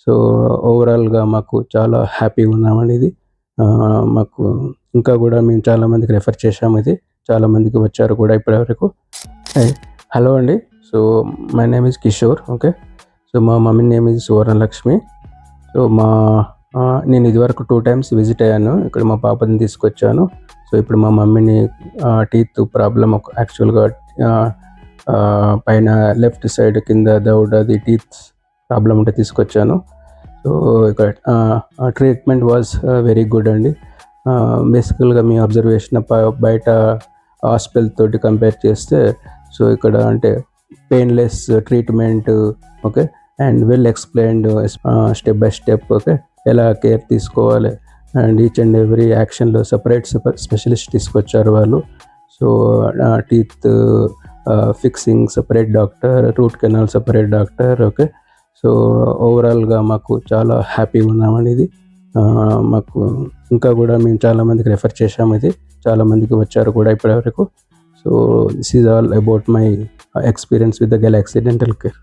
So ఓవరాల్గా మాకు చాలా హ్యాపీగా ఉన్నామండి. ఇది మాకు ఇంకా కూడా మేము చాలామందికి రెఫర్ చేశాము. ఇది చాలామందికి వచ్చారు కూడా ఇప్పటివరకు. హలో అండి. So my name is Kishore. Okay. So మా mummy name is Suvarnalakshmi. So నేను ఇదివరకు 2 టైమ్స్ విజిట్ అయ్యాను. ఇక్కడ మా పాపని తీసుకొచ్చాను. సో ఇప్పుడు మా మమ్మీని టీత్ ప్రాబ్లమ్ యాక్చువల్గా పైన లెఫ్ట్ సైడ్ కింద దవడది టీత్ ప్రాబ్లం ఉంటే తీసుకొచ్చాను. సో ఇక్కడ ట్రీట్మెంట్ వాజ్ వెరీ గుడ్ అండి. బేసికల్గా మీ అబ్జర్వేషన్ బయట హాస్పిటల్ తోటి కంపేర్ చేస్తే సో ఇక్కడ అంటే painless treatment. Okay. And well explained step by step. Okay. ఎలా కేర్ తీసుకోవాలి అండ్ ఈచ్ అండ్ ఎవ్రీ యాక్షన్లో సపరేట్ స్పెషలిస్ట్ తీసుకొచ్చారు వాళ్ళు. So teeth fixing separate doctor, root canal separate doctor. Okay. So ఓవరాల్గా మాకు చాలా హ్యాపీగా ఉన్నామండి. ఇది మాకు ఇంకా కూడా మేము చాలామందికి రెఫర్ చేశాము. ఇది చాలామందికి వచ్చారు కూడా ఇప్పటివరకు. So this is all about my experience with the Galaxy dental care.